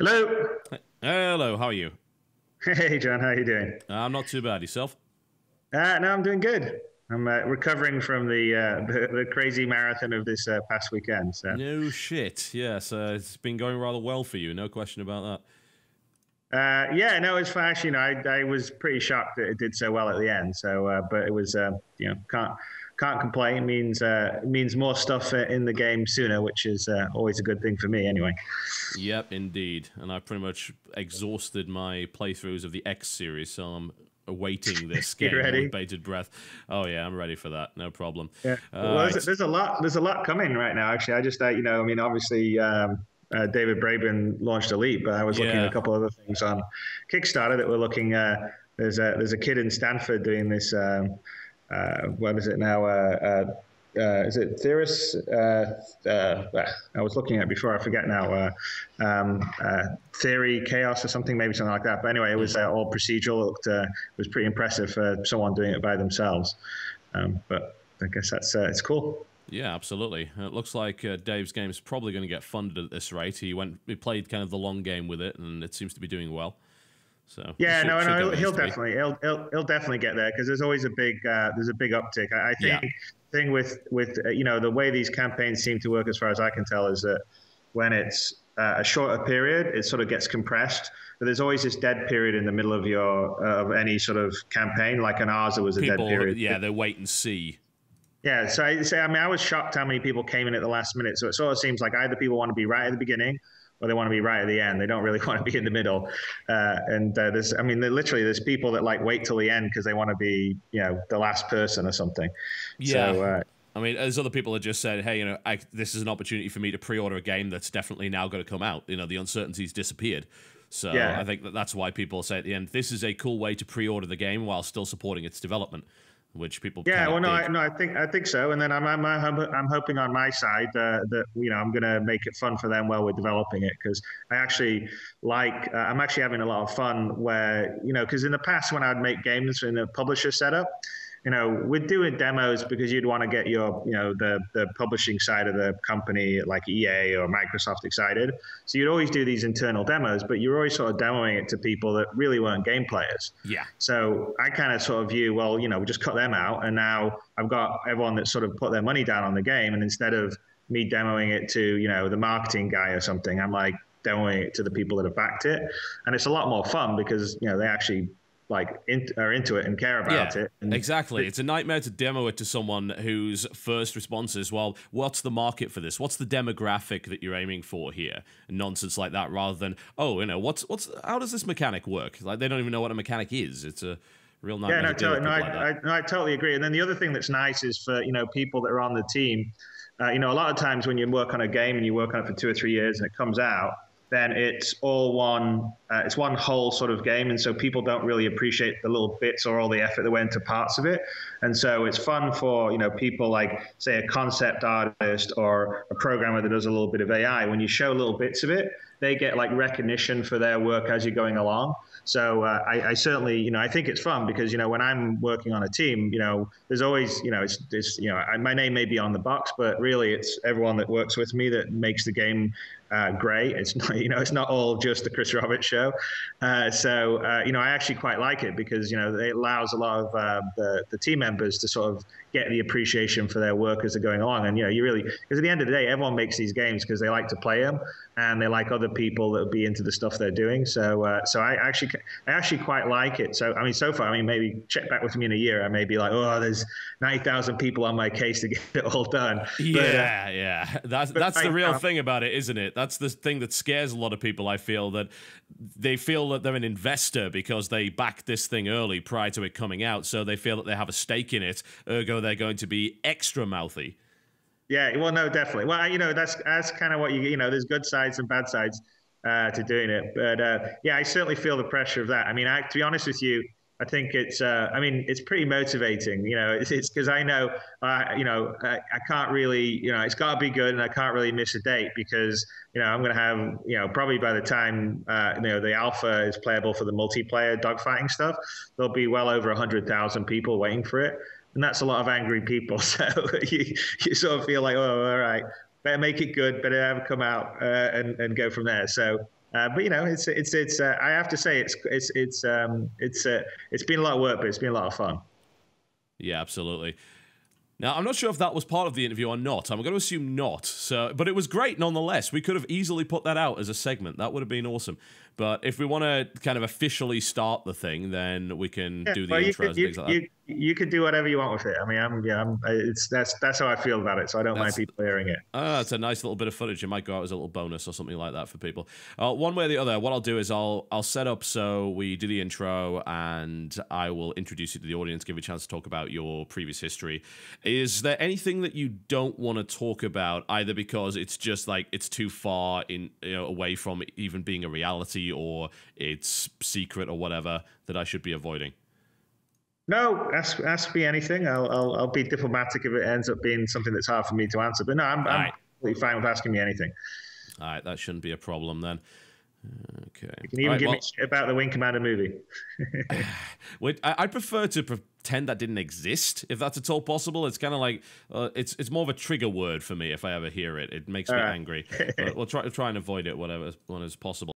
Hello. Hello, how are you? Hey, John. How you doing? I'm not too bad. Yourself? No, I'm doing good. I'm recovering from the crazy marathon of this past weekend. So, No shit. Yes, it's been going rather well for you. No question about yeah, no, it's fine. Actually, I was pretty shocked that it did so well at the end. So, but it was, can't complain. It means more stuff in the game sooner, which is always a good thing for me, anyway. that. Yep, indeed. And I've pretty much exhausted my playthroughs of the X series, so I'm awaiting this You game with ready? bated breath. Oh yeah, I'm ready for that. No problem. Yeah. All Well, right. there's a lot. There's a lot coming right now. Actually, I just, I mean, obviously, David Braben launched Elite, but I was looking at a Yeah. couple other things on Kickstarter that we're looking. There's a kid in Stanford doing this. What is it now? Is it Theorist? I was looking at it before. I forget now. Theory Chaos or something, maybe something like that. But anyway, it was all procedural. It was pretty impressive for someone doing it by themselves. But I guess it's cool. Yeah, absolutely. It looks like Dave's game is probably going to get funded at this rate. He played kind of the long game with it, and it seems to be doing well. So Yeah, no, should get no, where it he'll needs to be. definitely he'll definitely get there because there's always a big uptick. I Yeah. think thing with the way these campaigns seem to work, as far as I can tell, is that when it's a shorter period, it sort of gets compressed. But there's always this dead period in the middle of your of any sort of campaign. Like in ours, there was a dead People, period. yeah, they wait and see. Yeah, so I mean, I was shocked how many people came in at the last minute. So it sort of seems like either people want to be right at the beginning or they want to be right at the end. They don't really want to be in the middle. I mean, literally, there's people that like wait till the end because they want to be, the last person or something. Yeah. So, I mean, there's other people that just said, hey, this is an opportunity for me to pre-order a game that's definitely now going to come out. The uncertainty's disappeared. So yeah, I think that's why people say at the end, this is a cool way to pre-order the game while still supporting its development, which people yeah. kind Well, of no, dig. I think so. And then I'm hoping on my side that I'm going to make it fun for them while we're developing it because I actually I'm actually having a lot of fun where because in the past when I'd make games in a publisher setup, we're doing demos because you'd want to get your, the publishing side of the company like EA or Microsoft excited. So you'd always do these internal demos, but you're always sort of demoing it to people that really weren't game players. Yeah. So I kind of sort of view, well, we just cut them out, and now I've got everyone that sort of put their money down on the game, and instead of me demoing it to, the marketing guy or something, I'm like demoing it to the people that have backed it, and it's a lot more fun because they actually are into it and care about Yeah, it. And exactly. It's a nightmare to demo it to someone whose first response is, well, what's the market for this? What's the demographic that you're aiming for here? Nonsense like that, rather than, oh, how does this mechanic work? Like, they don't even know what a mechanic is. It's a real yeah, nightmare no, to deal with totally, no, people like that. I totally agree. And then the other thing that's nice is for people that are on the team. A lot of times when you work on a game and you work on it for 2 or 3 years and it comes out, then it's all one. It's one whole sort of game, and so people don't really appreciate the little bits or all the effort that went into parts of it. And so it's fun for people like say a concept artist or a programmer that does a little bit of AI. When you show little bits of it, they get like recognition for their work as you're going along. So I certainly, I think it's fun because when I'm working on a team, there's always, my name may be on the box, but really it's everyone that works with me that makes the game great. It's not, it's not all just the Chris Roberts show. I actually quite like it because it allows a lot of the team members to sort of get the appreciation for their work as they're going along. And you really, because at the end of the day, everyone makes these games because they like to play them and they like other people that will be into the stuff they're doing. So I actually quite like it. So I mean, so far, I mean, maybe check back with me in a year. I may be like, oh, there's 90,000 people on my case to get it all done. Yeah, yeah. That's right the real now, thing about it, isn't it? That's the thing that scares a lot of people, I feel, that they feel that they're an investor because they backed this thing early prior to it coming out, so they feel that they have a stake in it, ergo they're going to be extra mouthy. yeah, well, no, definitely. Well, that's kind of what there's good sides and bad sides to doing it, but yeah, I certainly feel the pressure of that. I mean, to be honest with you, I think I mean, it's pretty motivating. It's because I know, I can't really, it's got to be good, and I can't really miss a date because I'm going to have, probably by the time the alpha is playable for the multiplayer dogfighting stuff, there'll be well over 100,000 people waiting for it. And that's a lot of angry people. So you sort of feel like, oh, all right, better make it good, better have it come out and go from there. So But you know, it's. I have to say, it's been a lot of work, but it's been a lot of fun. Yeah, absolutely. Now, I'm not sure if that was part of the interview or not. I'm going to assume not. So, but it was great nonetheless. We could have easily put that out as a segment. That would have been awesome. But if we want to kind of officially start the thing, then we can do the intros and things like that. You could do whatever you want with it. I mean, that's how I feel about it. So I don't mind people hearing it. It's a nice little bit of footage. It might go out as a little bonus or something like that for people. One way or the other, what I'll do is I'll set up so we do the intro, and I will introduce you to the audience, give you a chance to talk about your previous history. Is there anything that you don't want to talk about, either because it's just like it's too far away from even being a reality, or it's secret or whatever, that I should be avoiding? No, ask me anything. I'll be diplomatic if it ends up being something that's hard for me to answer. But no, I'm completely fine with asking me anything. All right, that shouldn't be a problem then. Okay. You can even give me shit about the Wing Commander movie. I'd prefer to pretend that didn't exist, if that's at all possible. It's kind of like it's more of a trigger word for me if I ever hear it. It makes me angry. But we'll try and avoid it whenever is possible.